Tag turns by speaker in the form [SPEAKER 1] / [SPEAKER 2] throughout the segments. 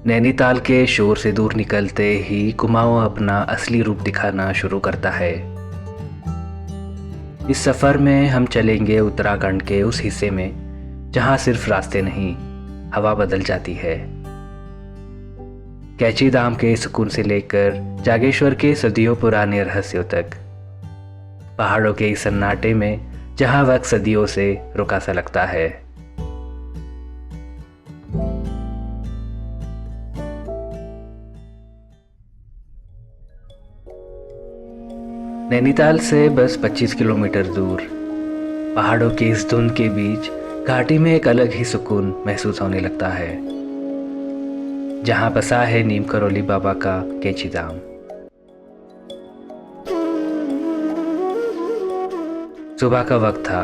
[SPEAKER 1] नैनीताल के शोर से दूर निकलते ही कुमाऊं अपना असली रूप दिखाना शुरू करता है। इस सफ़र में हम चलेंगे उत्तराखंड के उस हिस्से में जहां सिर्फ रास्ते नहीं, हवा बदल जाती है। कैची धाम के सुकून से लेकर जागेश्वर के सदियों पुराने रहस्यों तक, पहाड़ों के इस सन्नाटे में जहां वक्त सदियों से रुका सा लगता है। नैनीताल से बस 25 किलोमीटर दूर, पहाड़ों की इस धुंध के बीच घाटी में एक अलग ही सुकून महसूस होने लगता है, जहां बसा है नीम करोली बाबा का कैची धाम। सुबह का वक्त था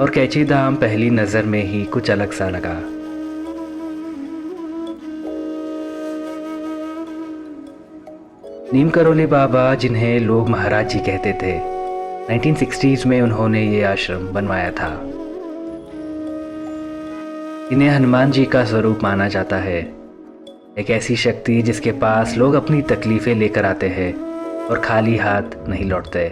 [SPEAKER 1] और कैची धाम पहली नज़र में ही कुछ अलग सा लगा। नीम करोली बाबा, जिन्हें लोग महाराज जी कहते थे, 1960s में उन्होंने ये आश्रम बनवाया था। इन्हें हनुमान जी का स्वरूप माना जाता है, एक ऐसी शक्ति जिसके पास लोग अपनी तकलीफें लेकर आते हैं और खाली हाथ नहीं लौटते।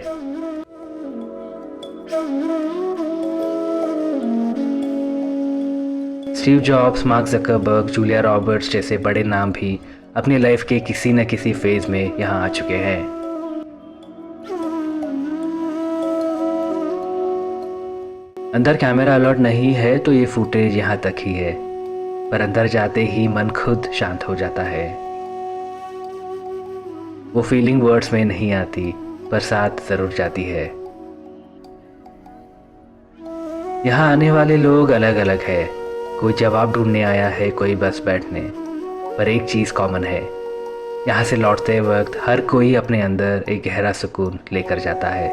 [SPEAKER 1] Steve jobs, mark Zuckerberg, Julia Roberts जैसे बड़े नाम भी अपनी लाइफ के किसी न किसी फेज में यहाँ आ चुके हैं। अंदर कैमरा अलाउड नहीं है तो ये फुटेज यहाँ तक ही है, पर अंदर जाते ही मन खुद शांत हो जाता है। वो फीलिंग वर्ड्स में नहीं आती, पर साथ जरूर जाती है। यहाँ आने वाले लोग अलग अलग है, कोई जवाब ढूंढने आया है, कोई बस बैठने, पर एक चीज़ कॉमन है, यहाँ से लौटते वक्त हर कोई अपने अंदर एक गहरा सुकून लेकर जाता है।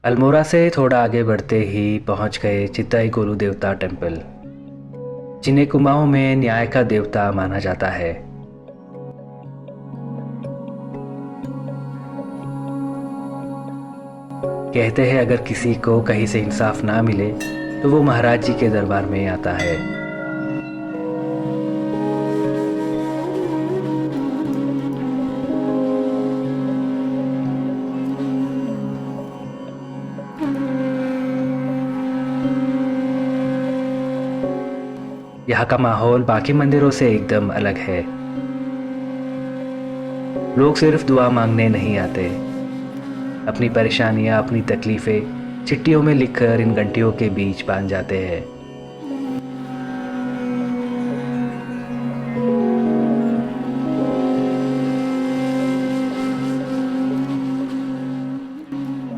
[SPEAKER 1] अल्मोड़ा से थोड़ा आगे बढ़ते ही पहुंच गए चिताई गोलू देवता टेम्पल, जिन्हें कुमाऊं में न्याय का देवता माना जाता है। कहते हैं अगर किसी को कहीं से इंसाफ ना मिले तो वो महाराज जी के दरबार में आता है। यहाँ का माहौल बाकी मंदिरों से एकदम अलग है। लोग सिर्फ दुआ मांगने नहीं आते, अपनी परेशानियाँ, अपनी तकलीफ़ें चिट्ठियों में लिखकर इन घंटियों के बीच बांध जाते हैं।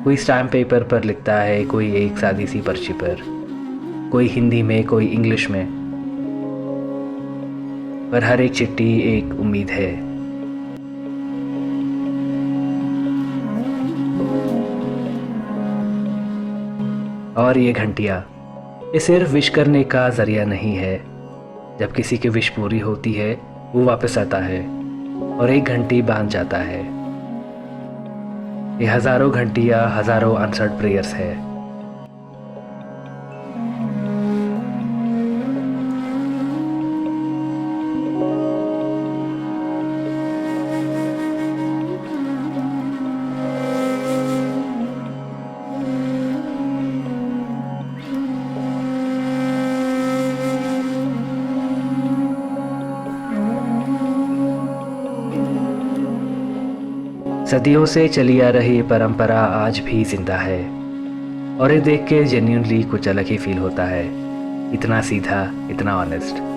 [SPEAKER 1] कोई स्टैम्प पेपर पर लिखता है, कोई एक सादी सी पर्ची पर, कोई हिंदी में, कोई इंग्लिश में, पर हर एक चिट्ठी एक उम्मीद है। और ये घंटियाँ, ये सिर्फ विश करने का जरिया नहीं है। जब किसी की विश पूरी होती है वो वापस आता है और एक घंटी बांध जाता है। ये हजारों घंटियाँ, हजारों आंसर्ड प्रेयर्स है। सदियों से चली आ रही परंपरा आज भी जिंदा है और ये देख के जेन्युइनली कुछ अलग ही फील होता है। इतना सीधा, इतना ऑनेस्ट।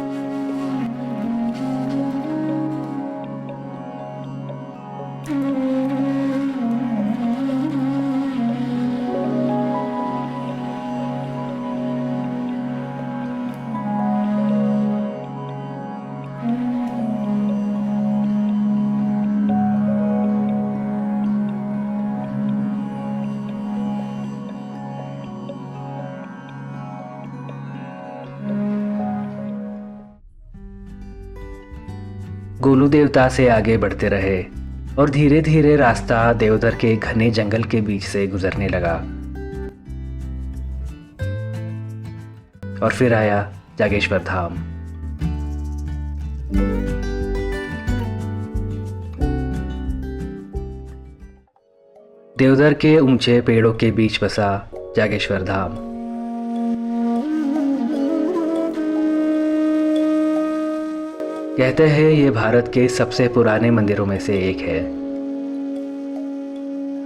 [SPEAKER 1] गोलू देवता से आगे बढ़ते रहे और धीरे धीरे रास्ता देवधर के घने जंगल के बीच से गुजरने लगा। और फिर आया जागेश्वर धाम। देवधर के ऊंचे पेड़ों के बीच बसा जागेश्वर धाम। कहते हैं ये भारत के सबसे पुराने मंदिरों में से एक है।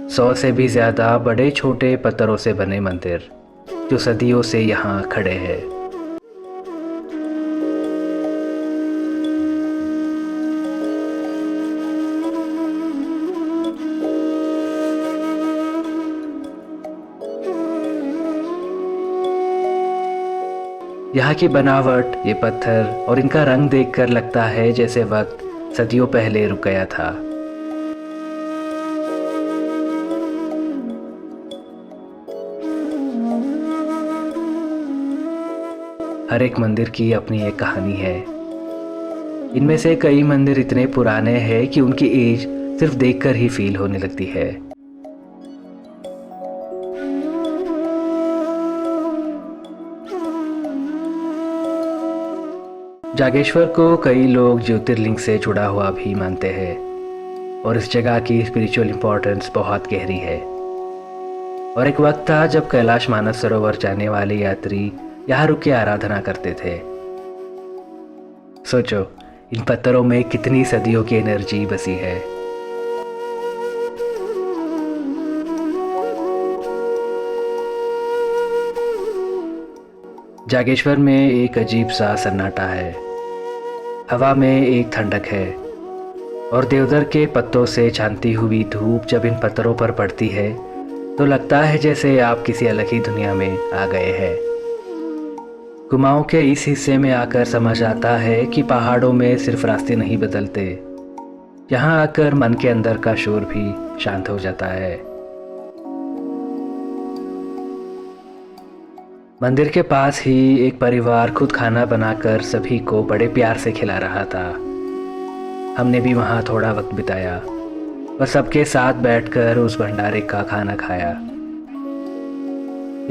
[SPEAKER 1] 100 से भी ज़्यादा बड़े छोटे पत्थरों से बने मंदिर जो सदियों से यहाँ खड़े हैं। यहाँ की बनावट, ये पत्थर और इनका रंग देखकर लगता है जैसे वक्त सदियों पहले रुक गया था। हर एक मंदिर की अपनी एक कहानी है। इनमें से कई मंदिर इतने पुराने हैं कि उनकी एज सिर्फ देखकर ही फील होने लगती है। जागेश्वर को कई लोग ज्योतिर्लिंग से जुड़ा हुआ भी मानते हैं और इस जगह की स्पिरिचुअल इम्पोर्टेंस बहुत गहरी है। और एक वक्त था जब कैलाश मानस सरोवर जाने वाले यात्री यहाँ रुक के आराधना करते थे। सोचो, इन पत्थरों में कितनी सदियों की एनर्जी बसी है। जागेश्वर में एक अजीब सा सन्नाटा है। हवा में एक ठंडक है और देवदार के पत्तों से छानती हुई धूप जब इन पत्थरों पर पड़ती है तो लगता है जैसे आप किसी अलग ही दुनिया में आ गए हैं। कुमाऊं के इस हिस्से में आकर समझ आता है कि पहाड़ों में सिर्फ रास्ते नहीं बदलते, यहाँ आकर मन के अंदर का शोर भी शांत हो जाता है। मंदिर के पास ही एक परिवार खुद खाना बनाकर सभी को बड़े प्यार से खिला रहा था। हमने भी वहाँ थोड़ा वक्त बिताया और सबके साथ बैठकर उस भंडारे का खाना खाया।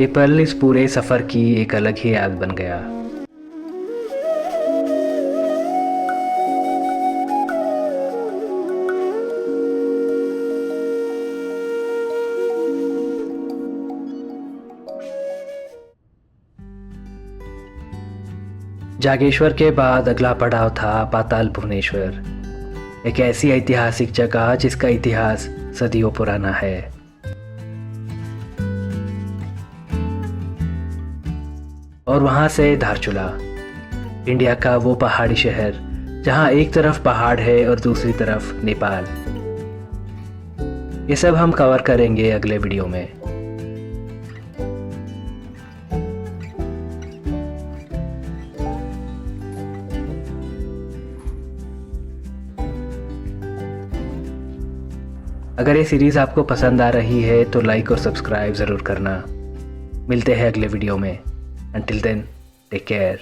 [SPEAKER 1] ये पल इस पूरे सफ़र की एक अलग ही याद बन गया। जागेश्वर के बाद अगला पड़ाव था पाताल भुवनेश्वर, एक ऐसी ऐतिहासिक जगह जिसका इतिहास सदियों पुराना है। और वहां से धारचूला, इंडिया का वो पहाड़ी शहर जहां एक तरफ पहाड़ है और दूसरी तरफ नेपाल। ये सब हम कवर करेंगे अगले वीडियो में। अगर ये सीरीज़ आपको पसंद आ रही है तो लाइक और सब्सक्राइब ज़रूर करना। मिलते हैं अगले वीडियो में। Until then, take care.